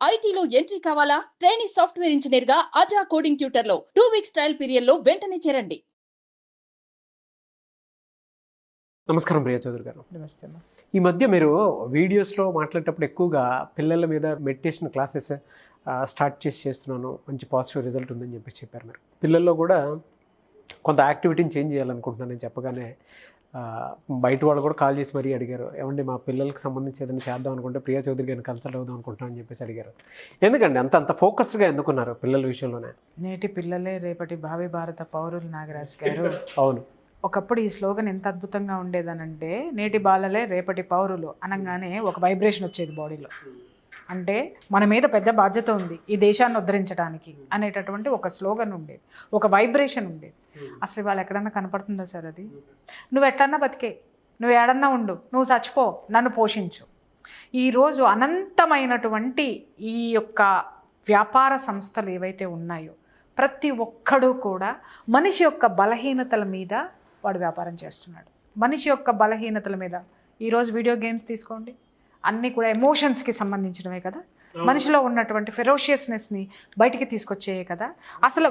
ఐటీలో ఎంట్రీ కావాలా? Trainee software engineer గా అజా కోడింగ్ ట్యూటర్ లో 2 వీక్స్ ట్రయల్ పీరియడ్ లో వెంటనే చేరండి. నమస్కారం ప్రియా చౌదరి గారు. నమస్తే అమ్మా. ఈ మధ్య మీరు వీడియోస్లో మాట్లాడేటప్పుడు ఎక్కువగా పిల్లల మీద మెడిటేషన్ క్లాసెస్ స్టార్ట్ చేస్తున్నాను, మంచి పాజిటివ్ రిజల్ట్ ఉందని చెప్పారు. మీరు పిల్లల్లో కూడా కొంత యాక్టివిటీని చేంజ్ చేయాలనుకుంటున్నానని చెప్పగానే బయట వాళ్ళు కూడా కాల్ చేసి మరీ అడిగారు, ఏమండి మా పిల్లలకి సంబంధించి ఏదైనా చేద్దాం అనుకుంటే ప్రియా చౌదరి గారిని కన్సల్ట్ అవుదాం అనుకుంటున్నాను అని చెప్పేసి అడిగారు. ఎందుకండి అంత ఫోకస్డ్గా ఎందుకున్నారు పిల్లల విషయంలోనే? నేటి పిల్లలే రేపటి భావి భారత పౌరులు నాగరాజ్ గారు. అవును, ఒకప్పుడు ఈ స్లోగన్ ఎంత అద్భుతంగా ఉండేదనంటే, నేటి బాలలే రేపటి పౌరులు అనగానే ఒక వైబ్రేషన్ వచ్చేది బాడీలో. అంటే మన మీద పెద్ద బాధ్యత ఉంది ఈ దేశాన్ని ఉద్ధరించడానికి అనేటటువంటి ఒక స్లోగన్ ఉండేది, ఒక వైబ్రేషన్ ఉండేది. అసలు ఇవాళ ఎక్కడన్నా కనపడుతుందా సార్ అది? నువ్వు ఎట్లన్నా బతికే, నువ్వు ఏడన్నా ఉండు, నువ్వు చచ్చిపో, నన్ను పోషించు. ఈరోజు అనంతమైనటువంటి ఈ యొక్క వ్యాపార సంస్థలు ఏవైతే ఉన్నాయో ప్రతి ఒక్కడూ కూడా మనిషి యొక్క బలహీనతల మీద వాడు వ్యాపారం చేస్తున్నాడు. మనిషి యొక్క బలహీనతల మీద ఈరోజు వీడియో గేమ్స్ తీసుకోండి, అన్నీ కూడా ఎమోషన్స్కి సంబంధించినవే కదా. మనిషిలో ఉన్నటువంటి ఫెరోషియస్నెస్ని బయటికి తీసుకొచ్చేయే కదా. అసలు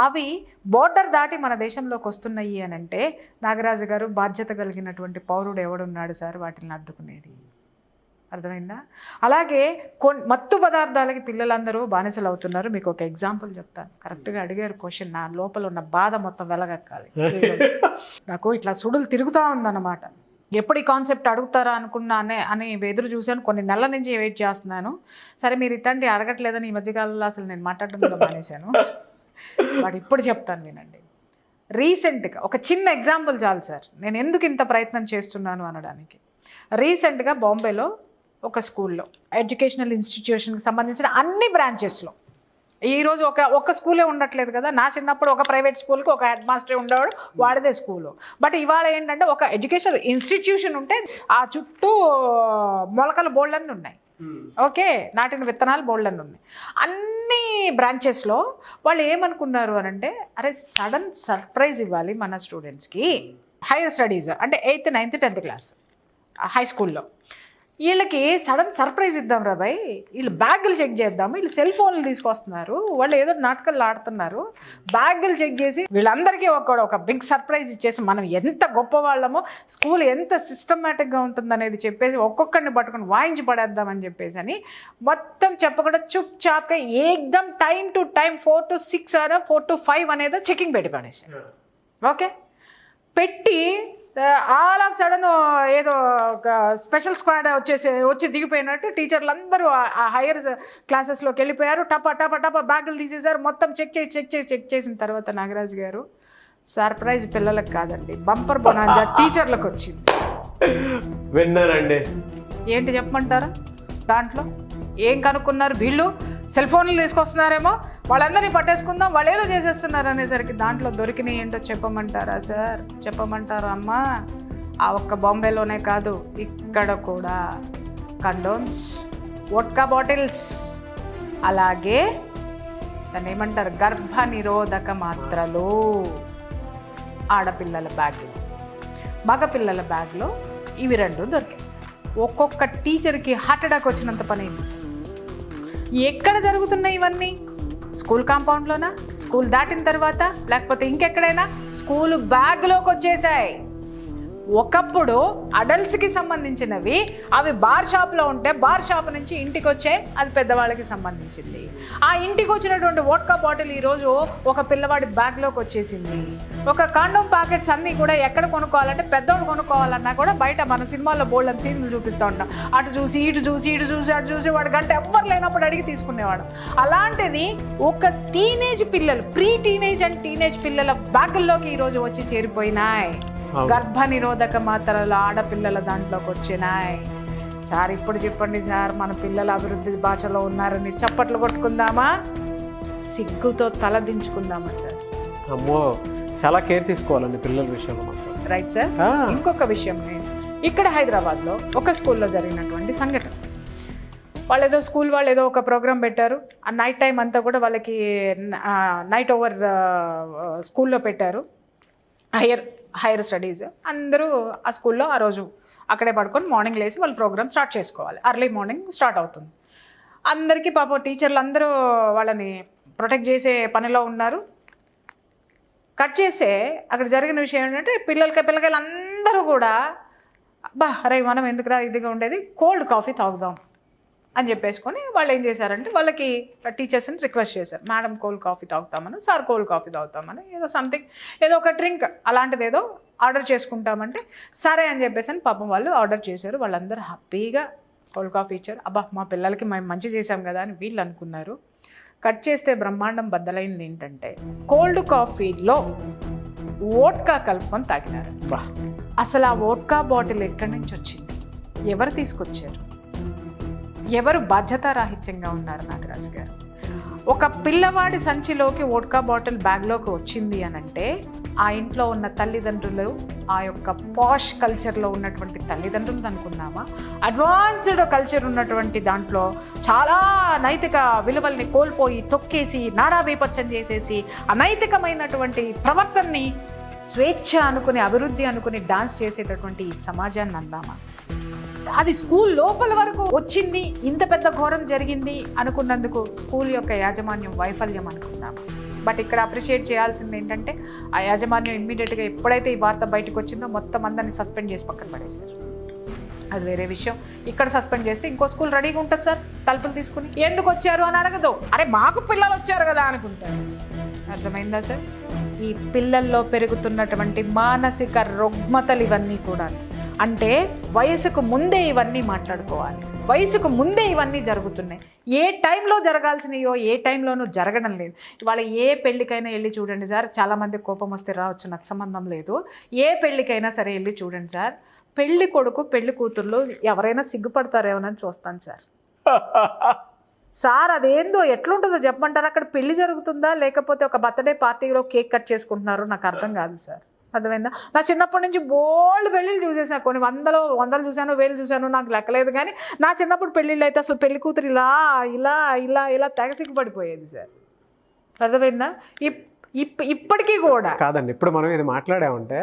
అవి బోర్డర్ దాటి మన దేశంలోకి వస్తున్నాయి అని అంటే, నాగరాజు గారు, బాధ్యత కలిగినటువంటి పౌరుడు ఎవడున్నాడు సార్ వాటిని అడ్డుకునేది? అర్థమైందా? అలాగే మత్తు పదార్థాలకి పిల్లలందరూ బానిసలు అవుతున్నారు. మీకు ఒక ఎగ్జాంపుల్ చెప్తాను. కరెక్ట్గా అడిగారు క్వశ్చన్, నా లోపల ఉన్న బాధ మొత్తం వెలగక్కాలి. నాకు ఇట్లా సుడులు తిరుగుతూ ఉందన్నమాట. ఎప్పుడు ఈ కాన్సెప్ట్ అడుగుతారా అనుకున్నానే అని ఎదురు చూశాను. కొన్ని నెలల నుంచి వెయిట్ చేస్తున్నాను. సరే మీరు ఇట్లాంటి అడగట్లేదని ఈ మధ్యకాలంలో అసలు నేను మాట్లాడడం కూడా మానేశాను. వాడు ఇప్పుడు చెప్తాను వినండి. రీసెంట్గా ఒక చిన్న ఎగ్జాంపుల్ చాలు సార్, నేను ఎందుకు ఇంత ప్రయత్నం చేస్తున్నాను అనడానికి. రీసెంట్గా బాంబేలో ఒక స్కూల్లో, ఎడ్యుకేషనల్ ఇన్స్టిట్యూషన్కి సంబంధించిన అన్ని బ్రాంచెస్లో, ఈరోజు ఒక స్కూలే ఉండట్లేదు కదా. నా చిన్నప్పుడు ఒక ప్రైవేట్ స్కూల్కి ఒక హెడ్ మాస్టర్ ఉండేవాడు, వాడిదే స్కూలు. బట్ ఇవాళ ఏంటంటే ఒక ఎడ్యుకేషనల్ ఇన్స్టిట్యూషన్ ఉంటే ఆ చుట్టూ మొలకల బోల్డన్ని ఉన్నాయి, ఓకే, నాటిన విత్తనాలు బోల్డన్ని ఉన్నాయి. అన్ని బ్రాంచెస్లో వాళ్ళు ఏమనుకున్నారు అని అంటే, అరే సడన్ సర్ప్రైజ్ ఇవ్వాలి మన స్టూడెంట్స్కి, హైయర్ స్టడీస్ అంటే 8th, 9th, 10th class high స్కూల్లో. వీళ్ళకి సడన్ సర్ప్రైజ్ ఇద్దాం రా భయ్, వీళ్ళు బ్యాగులు చెక్ చేద్దాము, వీళ్ళు సెల్ ఫోన్లు తీసుకొస్తున్నారు, వాళ్ళు ఏదో నాటకాలు ఆడుతున్నారు, బ్యాగులు చెక్ చేసి వీళ్ళందరికీ ఒక బిగ్ సర్ప్రైజ్ ఇచ్చేసి మనం ఎంత గొప్ప వాళ్ళమో, స్కూల్ ఎంత సిస్టమేటిక్గా ఉంటుందనేది చెప్పేసి ఒక్కొక్కరిని పట్టుకొని వాయించి పడేద్దామని చెప్పేసి అని మొత్తం చెప్పకుండా చుప్ చాప్గా ఏకదం time to time 4 to 6 or 4 to 5 అనేది చెకింగ్ పెట్టి పడేసారు. ఓకే, పెట్టి ఆల్ ఆఫ్ సడన్ ఏదో ఒక స్పెషల్ స్క్వాడ్ వచ్చి దిగిపోయినట్టు టీచర్లు అందరూ ఆ హైయర్ క్లాసెస్లోకి వెళ్ళిపోయారు. టప బ్యాగులు తీసేశారు. మొత్తం చెక్ చేసిన తర్వాత నాగరాజు గారు, సర్ప్రైజ్ పిల్లలకు కాదండి, బంపర్ బొనాంజా టీచర్లకు వచ్చింది. విన్నానండి. ఏంటి చెప్పమంటారా? దాంట్లో ఏం కనుక్కున్నారు? వీళ్ళు సెల్ ఫోన్లు తీసుకొస్తున్నారేమో, వాళ్ళందరినీ పట్టేసుకుందాం, వాళ్ళు ఏదో చేసేస్తున్నారు అనేసరికి దాంట్లో దొరికినాయి ఏంటో చెప్పమంటారా సార్? చెప్పమంటారా అమ్మా? ఆ ఒక్క బాంబేలోనే కాదు, ఇక్కడ కూడా కండోమ్స్, వోడ్కా బాటిల్స్, అలాగే దాన్ని ఏమంటారు, గర్భ నిరోధక మాత్రలు ఆడపిల్లల బ్యాగ్లో, మగపిల్లల బ్యాగ్లో ఇవి 2 దొరికాయి. ఒక్కొక్క టీచర్కి హార్ట్ అటాక్ వచ్చినంత పని అయింది సార్. ఎక్కడ జరుగుతున్నాయి ఇవన్నీ? స్కూల్ కాంపౌండ్లోనా, స్కూల్ దాటిన తర్వాత, లేకపోతే ఇంకెక్కడైనా స్కూల్ బ్యాగ్లోకి వచ్చేసాయి. ఒకప్పుడు అడల్ట్స్కి సంబంధించినవి అవి బార్ షాప్లో ఉంటే, బార్ షాప్ నుంచి ఇంటికి వచ్చే అది పెద్దవాళ్ళకి సంబంధించింది. ఆ ఇంటికి వచ్చినటువంటి వోడ్కా బాటిల్ ఈరోజు ఒక పిల్లవాడి బ్యాగ్లోకి వచ్చేసింది. ఒక కాండోమ్ ప్యాకెట్స్ అన్నీ కూడా ఎక్కడ కొనుక్కోవాలంటే, పెద్దవాళ్ళు కొనుక్కోవాలన్నా కూడా బయట మన సినిమాల్లో బోల్డ్ అని సీన్లు చూపిస్తూ ఉంటాం. అటు చూసి ఇటు చూసి వాడు గంట ఎవ్వరు లేనప్పుడు అడిగి తీసుకునేవాడు. అలాంటిది ఒక పిల్లలు, ప్రీ టీనేజ్ అండ్ టీనేజ్ పిల్లల బ్యాగుల్లోకి ఈరోజు వచ్చి చేరిపోయినాయి. గర్భ నిరోధక మాత్రలు ఆడపిల్లల దాంట్లోకి వచ్చినాయి. సార్ ఇప్పుడు చెప్పండి సార్, మన పిల్లల అభివృద్ధి భాషలో ఉన్నారని చప్పట్లు కొట్టుకుందామా, సిగ్గుతో తలదించుకుందామా సార్? అమ్మో, చాలా కేర్ తీసుకోవాలండి పిల్లల విషయంలో మాత్రం. Right sir. ఇంకొక విషయం, నేను ఇక్కడ హైదరాబాద్లో ఒక స్కూల్లో జరిగినటువంటి సంఘటన. వాళ్ళు ఏదో ఒక ప్రోగ్రామ్ పెట్టారు. ఆ నైట్ టైం అంతా కూడా వాళ్ళకి నైట్ ఓవర్ స్కూల్లో పెట్టారు. హైయర్ స్టడీస్ అందరూ ఆ స్కూల్లో ఆ రోజు అక్కడే పడుకొని మార్నింగ్ లేచి వాళ్ళు ప్రోగ్రామ్ స్టార్ట్ చేసుకోవాలి. అర్లీ మార్నింగ్ స్టార్ట్ అవుతుంది. అందరికీ పాపం టీచర్లు అందరూ వాళ్ళని ప్రొటెక్ట్ చేసే పనిలో ఉన్నారు. కట్ చేస్తే అక్కడ జరిగిన విషయం ఏంటంటే పిల్లకాయలు అందరూ కూడా బా అరే మనం ఎందుకురా ఇదిగా ఉండేది, కోల్డ్ కాఫీ తాగుదాం అని చెప్పేసుకొని వాళ్ళు ఏం చేశారంటే వాళ్ళకి టీచర్స్ని రిక్వెస్ట్ చేశారు, మేడం కోల్డ్ కాఫీ తాగుతామని, సార్ కోల్డ్ కాఫీ తాగుతామని, ఏదో సంథింగ్ ఏదో ఒక డ్రింక్ అలాంటిది ఏదో ఆర్డర్ చేసుకుంటామంటే సరే అని చెప్పేసి అని పాపం వాళ్ళు ఆర్డర్ చేశారు. వాళ్ళందరూ హ్యాపీగా కోల్డ్ కాఫీ ఇచ్చారు. అబ్బా మా పిల్లలకి మేము మంచి చేసాం కదా అని వీళ్ళు అనుకున్నారు. కట్ చేస్తే బ్రహ్మాండం బద్దలైంది ఏంటంటే కోల్డ్ కాఫీలో వోడ్కా కలుపుకొని తాగినారు. అసలు ఆ వోడ్కా బాటిల్ ఎక్కడి నుంచి వచ్చింది, ఎవరు తీసుకొచ్చారు, ఎవరు బాధ్యతారాహిత్యంగా ఉన్నారు నాగరాజు గారు? ఒక పిల్లవాడి సంచిలోకి వోడ్కా బాటిల్ బ్యాగ్లోకి వచ్చింది అని అంటే ఆ ఇంట్లో ఉన్న తల్లిదండ్రులు, ఆ యొక్క పాష్ కల్చర్లో ఉన్నటువంటి తల్లిదండ్రులు అనుకున్నామా, అడ్వాన్స్డ్ కల్చర్ ఉన్నటువంటి దాంట్లో చాలా నైతిక విలువల్ని కోల్పోయి తొక్కేసి నారాబీపచ్చం చేసేసి అనైతికమైనటువంటి ప్రవర్తనని స్వేచ్ఛ అనుకుని అభివృద్ధి అనుకుని డాన్స్ చేసేటటువంటి ఈ సమాజాన్ని అందామా? అది స్కూల్ లోపల వరకు వచ్చింది, ఇంత పెద్ద ఘోరం జరిగింది అనుకున్నందుకు స్కూల్ యొక్క యాజమాన్యం వైఫల్యం అనుకున్నాము. బట్ ఇక్కడ అప్రిషియేట్ చేయాల్సింది ఏంటంటే ఆ యాజమాన్యం ఇమ్మీడియట్గా ఎప్పుడైతే ఈ వార్త బయటకు వచ్చిందో మొత్తం అందరినీ సస్పెండ్ చేసి పక్కన పడేశారు. అది వేరే విషయం. ఇక్కడ సస్పెండ్ చేస్తే ఇంకో స్కూల్ రెడీగా ఉంటుంది సార్, తలుపులు తీసుకుని ఎందుకు వచ్చారు అని అడగదు, అరే మాకు పిల్లలు వచ్చారు కదా అనుకుంటారు. అర్థమైందా సార్? ఈ పిల్లల్లో పెరుగుతున్నటువంటి మానసిక రుగ్మతలు ఇవన్నీ కూడా, అంటే వయసుకు ముందే ఇవన్నీ మాట్లాడుకోవాలి, వయసుకు ముందే ఇవన్నీ జరుగుతున్నాయి. ఏ టైంలో జరగాల్సినయో ఏ టైంలోనూ జరగడం లేదు. ఇవాళ ఏ పెళ్ళికైనా వెళ్ళి చూడండి సార్, చాలామంది కోపం వస్తే రావచ్చు, నాకు సంబంధం లేదు. ఏ పెళ్ళికైనా సరే వెళ్ళి చూడండి సార్, పెళ్లి కొడుకు పెళ్లి కూతుర్లు ఎవరైనా సిగ్గుపడతారేమోనని చూస్తాను సార్. సార్ అదేందో ఎట్లుంటుందో చెప్పమంటారు? అక్కడ పెళ్లి జరుగుతుందా లేకపోతే ఒక బర్త్డే పార్టీలో కేక్ కట్ చేసుకుంటున్నారో నాకు అర్థం కాదు సార్. అర్థమైందా? నా చిన్నప్పటి నుంచి బోల్డ్ పెళ్ళిళ్ళు చూసేసాను, కొన్ని వందలు చూశాను, వేలు చూశాను, నాకు లెక్కలేదు. కానీ నా చిన్నప్పుడు పెళ్ళిళ్ళు అయితే అసలు పెళ్లి కూతురు ఇలా ఇలా ఇలా ఇలా తెగ సిగ్గుపడిపోయేది సార్. అర్థమైందా? ఇప్పటికీ కూడా కాదండి, ఇప్పుడు మనం ఇది మాట్లాడామంటే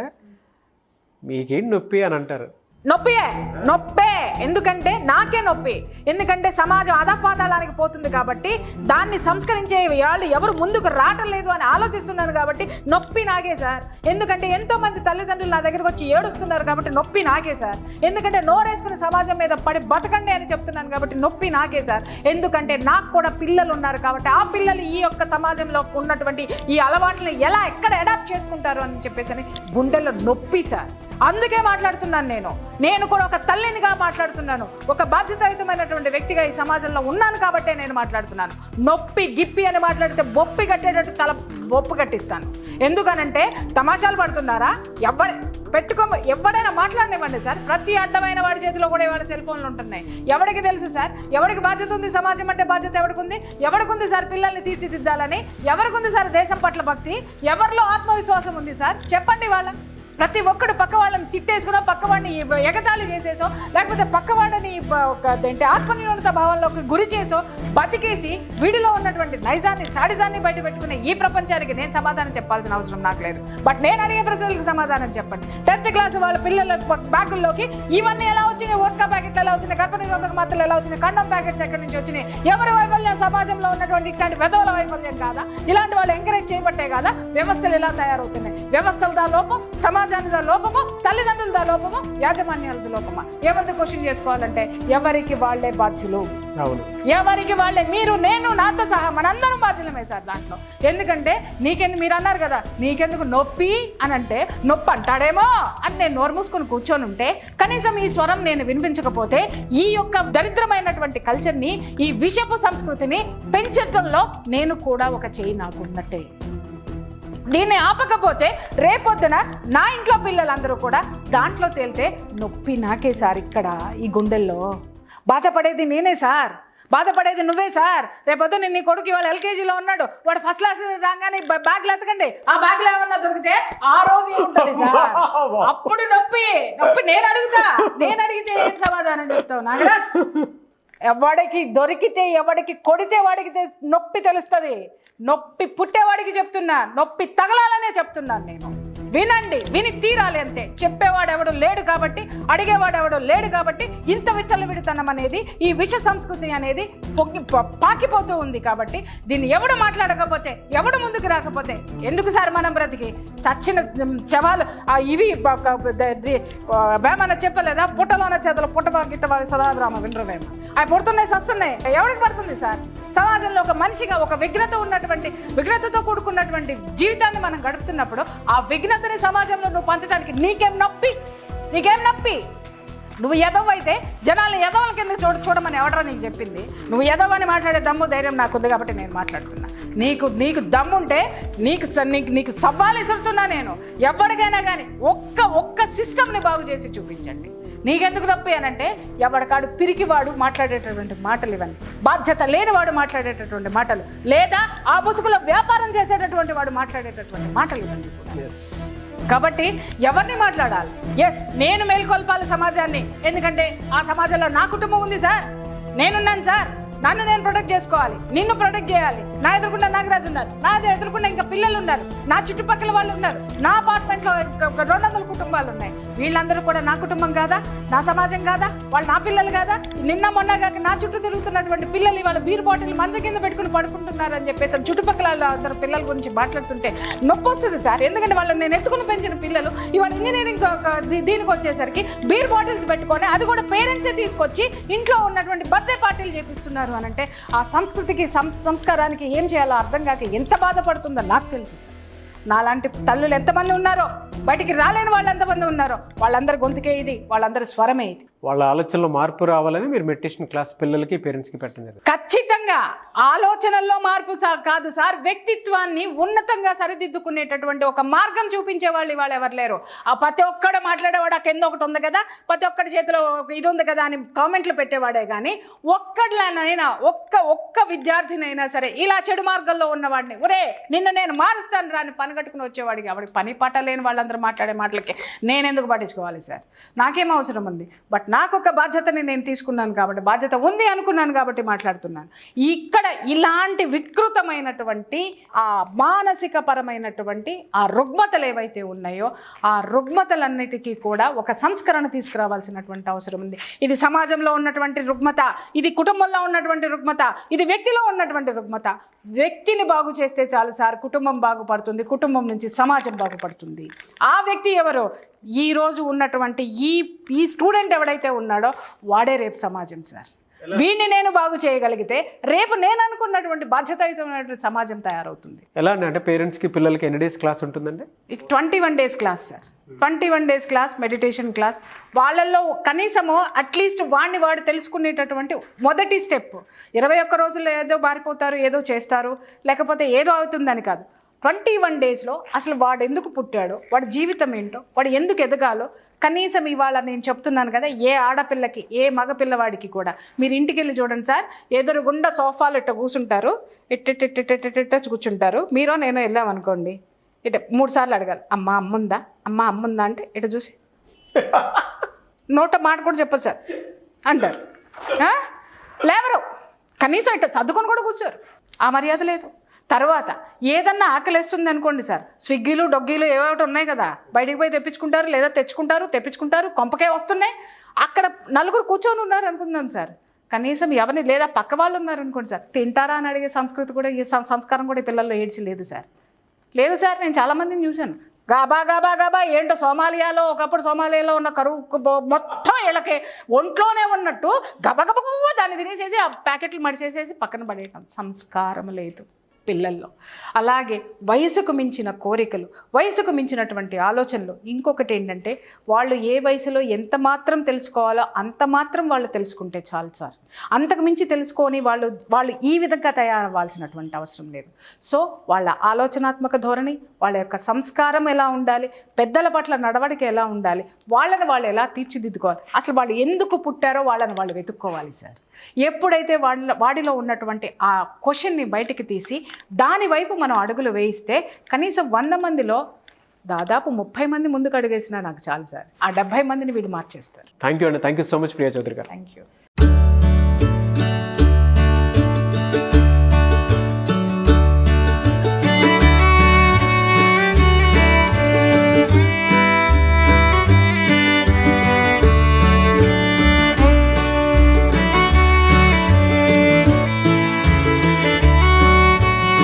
మీకేం నొప్పి అని అంటారు. నొప్పే ఎందుకంటే నాకే నొప్పి, ఎందుకంటే సమాజం అధపాతాళానికి పోతుంది కాబట్టి దాన్ని సంస్కరించే వాళ్ళు ఎవరు ముందుకు రావటం లేదు అని ఆలోచిస్తున్నాను కాబట్టి నొప్పి నాకే సార్. ఎందుకంటే ఎంతో మంది తల్లిదండ్రులు నా దగ్గరకు వచ్చి ఏడుస్తున్నారు కాబట్టి నొప్పి నాకే సార్. ఎందుకంటే నోరేసుకుని సమాజం మీద పడి బతకండి అని చెప్తున్నాను కాబట్టి నొప్పి నాకే సార్. ఎందుకంటే నాకు కూడా పిల్లలు ఉన్నారు కాబట్టి ఆ పిల్లలు ఈ యొక్క సమాజంలో ఉన్నటువంటి ఈ అలవాట్లను ఎలా ఎక్కడ అడాప్ట్ చేసుకుంటారు అని చెప్పేసి గుండెల్లో నొప్పి సార్. అందుకే మాట్లాడుతున్నాను. నేను కూడా ఒక తల్లినిగా మాట్లాడుతున్నాను, ఒక బాధ్యతాయుతమైనటువంటి వ్యక్తిగా ఈ సమాజంలో ఉన్నాను కాబట్టే నేను మాట్లాడుతున్నాను. నొప్పి గిప్పి అని మాట్లాడితే బొప్పి కట్టేటట్టు తల బొప్పు కట్టిస్తాను. ఎందుకనంటే తమాషాలు పడుతున్నారా? ఎవడైనా మాట్లాడనివ్వండి సార్. ప్రతి అడ్డమైన వాడి చేతిలో కూడా ఇవాళ సెల్ ఫోన్లు ఉంటున్నాయి. ఎవరికి తెలుసు సార్? ఎవరికి బాధ్యత ఉంది? సమాజం అంటే బాధ్యత ఎవరికి ఉంది సార్? పిల్లల్ని తీర్చిదిద్దాలని ఎవరికి ఉంది సార్? దేశం పట్ల భక్తి ఎవరిలో ఆత్మవిశ్వాసం ఉంది సార్? చెప్పండి. వాళ్ళ ప్రతి ఒక్కడు పక్క వాళ్ళని తిట్టేసుకునో, పక్క వాడిని ఎగతాళి చేసేసో, లేకపోతే పక్క వాడిని ఏంటి ఆత్మన్యూనత భావంలోకి గురి చేసో బతికేసి వీడిలో ఉన్నటువంటి నైజాన్ని సాడిజాన్ని బయట పెట్టుకునే ఈ ప్రపంచానికి నేను సమాధానం చెప్పాల్సిన అవసరం నాకు లేదు. బట్ నేను అడిగే ప్రశ్నలకు సమాధానం చెప్పండి. 10th క్లాస్ వాళ్ళ పిల్లల బ్యాగుల్లోకి ఇవన్నీ ఎలా వచ్చినాయి? వోడ్కా ప్యాకెట్లు ఎలా వచ్చినాయి? గర్భనిరోధక మాత్రలు ఎలా వచ్చినాయి? కండం ప్యాకెట్స్ ఎక్కడి నుంచి వచ్చినాయి? ఎవరి వైఫల్యం? సమాజంలో ఉన్నటువంటి ఇట్లాంటి వెధవల వైఫల్యం కాదా? ఇలాంటి వాళ్ళు ఎంకరేజ్ చేయబట్టే కాదా వ్యవస్థలు ఎలా తయారవుతున్నాయి? వ్యవస్థలదా లోపం, సమాజానిదా లోపమో, తల్లిదండ్రులదా లోపమో, యాజమాన్యాలదా లోపమా? ఏమంతా క్వశ్చన్ చేసుకోవాలంటే ఎవరికి వాళ్లే బాధ్యులు, ఎవరికి వాళ్ళే. మీరు, నేను, నాతో సహా మనందరం బాధ్యులమే సార్ దాంట్లో. ఎందుకంటే మీరు అన్నారు కదా నీకెందుకు నొప్పి అని అంటే నొప్పి అంటాడేమో అని నేను నోరు మూసుకొని కూర్చొని ఉంటే, కనీసం ఈ స్వరం నేను వినిపించకపోతే ఈ యొక్క దరిద్రమైనటువంటి కల్చర్ని, ఈ విషపు సంస్కృతిని పెంచడంలో నేను కూడా ఒక చేయి నాకున్నట్టే. దీన్ని ఆపకపోతే రేపొద్దున నా ఇంట్లో పిల్లలందరూ కూడా దాంట్లో తేలితే నొప్పి నాకే సార్. ఇక్కడ ఈ గుండెల్లో బాధపడేది నేనే సార్, బాధపడేది నువ్వే సార్. రేపొద్దున నీ కొడుకు ఇవాళ LKGలో ఉన్నాడు, వాడు ఫస్ట్ క్లాస్ రాగానే బ్యాగ్లు ఎత్తకండి, ఆ బ్యాగ్లో ఏమన్నా దొరికితే ఆ రోజు ఉంటుంది సార్. అప్పుడు నొప్పి నేను అడిగితే ఏం సమాధానం చెప్తావు నాగరాజ్? ఎవడికి దొరికితే, ఎవడికి కొడితే వాడికి నొప్పి తెలుస్తుంది. నొప్పి పుట్టేవాడికి చెప్తున్నా, నొప్పి తగలాలనే చెప్తున్నాను నేను. వినండి, విని తీరాలి అంతే. చెప్పేవాడు ఎవడు లేడు కాబట్టి, అడిగేవాడు ఎవడు లేడు కాబట్టి ఇంత విచ్చలవిడితనం అనేది, ఈ విష సంస్కృతి అనేది పాకిపోతూ ఉంది. కాబట్టి దీన్ని ఎవడు మాట్లాడకపోతే, ఎవడు ముందుకు రాకపోతే ఎందుకు సార్ మనం బ్రతికి? చచ్చిన శవాలు ఇవి వేమన చెప్పలేదా, పుట్టలోన చేతలు పుట్టబాగిట్ట సదాభిరామ వినరవేమ, అవి పుడుతున్నాయి, సస్తున్నాయి. ఎవరికి పడుతుంది సార్? సమాజంలో ఒక మనిషిగా ఒక విఘ్నతతో కూడుకున్నటువంటి జీవితాన్ని మనం గడుపుతున్నప్పుడు ఆ విఘ్నతని సమాజంలో నువ్వు పంచడానికి నీకేం నొప్పి? నువ్వు ఎదవైతే జనాల్ని ఎదవల కింద చూడమని ఎవడరా నీకు చెప్పింది? నువ్వు ఎదవని మాట్లాడే దమ్ము ధైర్యం నాకుంది కాబట్టి నేను మాట్లాడుతున్నా. నీకు దమ్ముంటే నీకు సవాలు ఇస్తున్నా నేను. ఎవరికైనా కానీ ఒక్క సిస్టమ్ని బాగు చేసి చూపించండి. నీకెందుకు నొప్పి అనంటే, ఎవడికాడు పిరికివాడు మాట్లాడేటటువంటి మాటలు ఇవన్నీ, బాధ్యత లేనివాడు మాట్లాడేటటువంటి మాటలు, లేదా ఆ ముసుగులో వ్యాపారం చేసేటటువంటి వాడు మాట్లాడేటటువంటి మాటలు ఇవన్నీ కూడా. కాబట్టి ఎవరిని మాట్లాడాలి? నేను మేల్కొల్పాలి సమాజాన్ని. ఎందుకంటే ఆ సమాజంలో నా కుటుంబం ఉంది సార్, నేనున్నాను సార్, నన్ను నేను ప్రొటెక్ట్ చేసుకోవాలి, నిన్ను ప్రొటెక్ట్ చేయాలి. నా ఎదురుకుండా నాగరాజు ఉన్నారు, నా ఎదురుకుండా ఇంకా పిల్లలు ఉన్నారు, నా చుట్టుపక్కల వాళ్ళు ఉన్నారు, నా అపార్ట్మెంట్లో 200 కుటుంబాలు ఉన్నాయి. వీళ్ళందరూ కూడా నా కుటుంబం కాదా? నా సమాజం కాదా? వాళ్ళు నా పిల్లలు కాదా? నిన్న మొన్నగా నా చుట్టూ తిరుగుతున్నటువంటి పిల్లలు వాళ్ళ బీర్ బాటిల్ మంచ కింద పెట్టుకుని పడుకుంటున్నారు అని చెప్పేసి చుట్టుపక్కల అందరు పిల్లల గురించి మాట్లాడుతుంటే నొప్పి వస్తుంది సార్. ఎందుకంటే వాళ్ళని నేను ఎత్తుకుని పెంచిన పిల్లలు ఇవాళ ఇంజనీరింగ్ దీనికి వచ్చేసరికి బీర్ బాటిల్స్ పెట్టుకొని, అది కూడా పేరెంట్సే తీసుకొచ్చి ఇంట్లో ఉన్నటువంటి బర్త్డే పార్టీలు చేపిస్తున్నారు అనంటే ఆ సంస్కృతికి సంస్కారానికి ఏం చేయాలో అర్థం కాక ఎంత బాధపడుతుందో నాకు తెలుసు సార్. నాలాంటి తల్లులు ఎంతమంది ఉన్నారో, బయటికి రాలేని వాళ్ళు ఎంతమంది ఉన్నారో, వాళ్ళందరి గొంతుకే ఇది, వాళ్ళందరి స్వరమే ఇది. వాళ్ళ ఆలోచనలో మార్పు రావాలని మీరు మెడిటేషన్ క్లాస్ పిల్లలకి పేరెంట్స్కి పెట్టండి. ఖచ్చితంగా ఆలోచనల్లో మార్పు కాదు సార్, వ్యక్తిత్వాన్ని ఉన్నతంగా సరిదిద్దుకునేటటువంటి ఒక మార్గం చూపించే వాళ్ళు ఇవాళ ఎవరు లేరు. ఆ ప్రతి ఒక్కడు మాట్లాడేవాడు, ఆ కింద ఒకటి ఉంది కదా, ప్రతి ఒక్కడి చేతిలో ఇది ఉంది కదా అని కామెంట్లు పెట్టేవాడే కానీ ఒక్కడినైనా ఒక్క విద్యార్థినైనా సరే ఇలా చెడు మార్గంలో ఉన్నవాడిని ఒరే నిన్ను నేను మారుస్తాను రాని పని కట్టుకుని వచ్చేవాడికి, ఆవిడకి పని పాట లేని వాళ్ళందరూ మాట్లాడే మాటలకి నేను ఎందుకు పట్టించుకోవాలి సార్? నాకేం అవసరం ఉంది? బట్ నాకు ఒక బాధ్యతని నేను తీసుకున్నాను కాబట్టి, బాధ్యత ఉంది అనుకున్నాను కాబట్టి మాట్లాడుతున్నాను. ఇక్కడ ఇలాంటి వికృతమైనటువంటి ఆ మానసిక పరమైనటువంటి ఆ రుగ్మతలు ఏవైతే ఉన్నాయో ఆ రుగ్మతలన్నిటికీ కూడా ఒక సంస్కరణ తీసుకురావాల్సినటువంటి అవసరం ఉంది. ఇది సమాజంలో ఉన్నటువంటి రుగ్మత, ఇది కుటుంబంలో ఉన్నటువంటి రుగ్మత, ఇది వ్యక్తిలో ఉన్నటువంటి రుగ్మత. వ్యక్తిని బాగు చేస్తే చాలు సార్, కుటుంబం బాగుపడుతుంది, కుటుంబం నుంచి సమాజం బాగుపడుతుంది. ఆ వ్యక్తి ఎవరో? ఈ రోజు ఉన్నటువంటి ఈ స్టూడెంట్ ఎవడైతే ఉన్నాడో వాడే రేపు సమాజం సార్. వీడిని నేను బాగు చేయగలిగితే రేపు నేను అనుకున్నటువంటి బాధ్యతాయుతమైనటువంటి సమాజం తయారవుతుంది. ఎలా అంటే పేరెంట్స్కి పిల్లలకి ఎన్ని డేస్ క్లాస్ ఉంటుందండి? 21 days class sir. 21 days class, meditation class. వాళ్ళల్లో కనీసము అట్లీస్ట్ వాడు తెలుసుకునేటటువంటి మొదటి స్టెప్. 21 రోజుల్లో ఏదో మారిపోతారు, ఏదో చేస్తారు, లేకపోతే ఏదో అవుతుందని కాదు. 21 daysలో అసలు వాడు ఎందుకు పుట్టాడో, వాడి జీవితం ఏంటో, వాడు ఎందుకు ఎదగాలో కనీసం ఇవాళ నేను చెప్తున్నాను కదా, ఏ ఆడపిల్లకి ఏ మగపిల్లవాడికి కూడా మీరు ఇంటికి వెళ్ళి చూడండి సార్, ఎదురుగుండా సోఫాలు ఇట్ట కూర్చుంటారు, ఇట్ట కూర్చుంటారు. మీరో నేనో వెళ్ళామనుకోండి, ఇట 3 సార్లు అడగాలి, అమ్ముందా అంటే ఇట చూసి నోట మాట కూడా చెప్పదు సార్ అంటారు. లేవరు, కనీసం ఇట్ట సర్దుకొని కూడా కూర్చోరు. ఆ మర్యాద లేదు. తర్వాత ఏదన్నా ఆకలిస్తుంది అనుకోండి సార్, స్విగ్గీలు డొగ్గీలు ఏవోటి ఉన్నాయి కదా, బయటికి పోయి తెప్పించుకుంటారు, లేదా తెప్పించుకుంటారు, కొంపకే వస్తున్నాయి. అక్కడ 4 కూర్చొని ఉన్నారు అనుకుందాం సార్, కనీసం ఎవరిని, లేదా పక్క వాళ్ళు ఉన్నారనుకోండి సార్, తింటారా అని అడిగే సంస్కృతి కూడా, ఈ సంస్కారం కూడా ఈ పిల్లల్లో ఏడ్చి లేదు సార్. నేను చాలామందిని చూశాను, గాబా ఏంటో సోమాలియాలో, ఒకప్పుడు సోమాలియాలో ఉన్న కరువు మొత్తం వీళ్ళకి ఒంట్లోనే ఉన్నట్టు గబగబ దాన్ని తినేసేసి ఆ ప్యాకెట్లు మడిసేసేసి పక్కన పడేయటం. సంస్కారం లేదు పిల్లల్లో. అలాగే వయసుకు మించిన కోరికలు, వయసుకు మించినటువంటి ఆలోచనలు. ఇంకొకటి ఏంటంటే, వాళ్ళు ఏ వయసులో ఎంత మాత్రం తెలుసుకోవాలో అంత మాత్రం వాళ్ళు తెలుసుకుంటే చాలు సార్. అంతకు మించి తెలుసుకొని వాళ్ళు ఈ విధంగా తయారవ్వాల్సినటువంటి అవసరం లేదు. సో వాళ్ళ ఆలోచనాత్మక ధోరణి, వాళ్ళ యొక్క సంస్కారం ఎలా ఉండాలి, పెద్దల పట్ల నడవడిక ఎలా ఉండాలి, వాళ్ళని వాళ్ళు ఎలా తీర్చిదిద్దుకోవాలి, అసలు వాళ్ళు ఎందుకు పుట్టారో వాళ్ళని వాళ్ళు వెతుక్కోవాలి సార్. ఎప్పుడైతే వాడిలో ఉన్నటువంటి ఆ క్వశ్చన్ని బయటికి తీసి దాని వైపు మనం అడుగులు వేయిస్తే కనీసం 100 మందిలో దాదాపు 30 మంది ముందుకు అడుగేసినా నాకు చాలు సార్. ఆ 70 మందిని వీళ్ళు మార్చేస్తారు. థ్యాంక్ యూ అండి. Thank you so much Priya Chowdary garu. Thank you.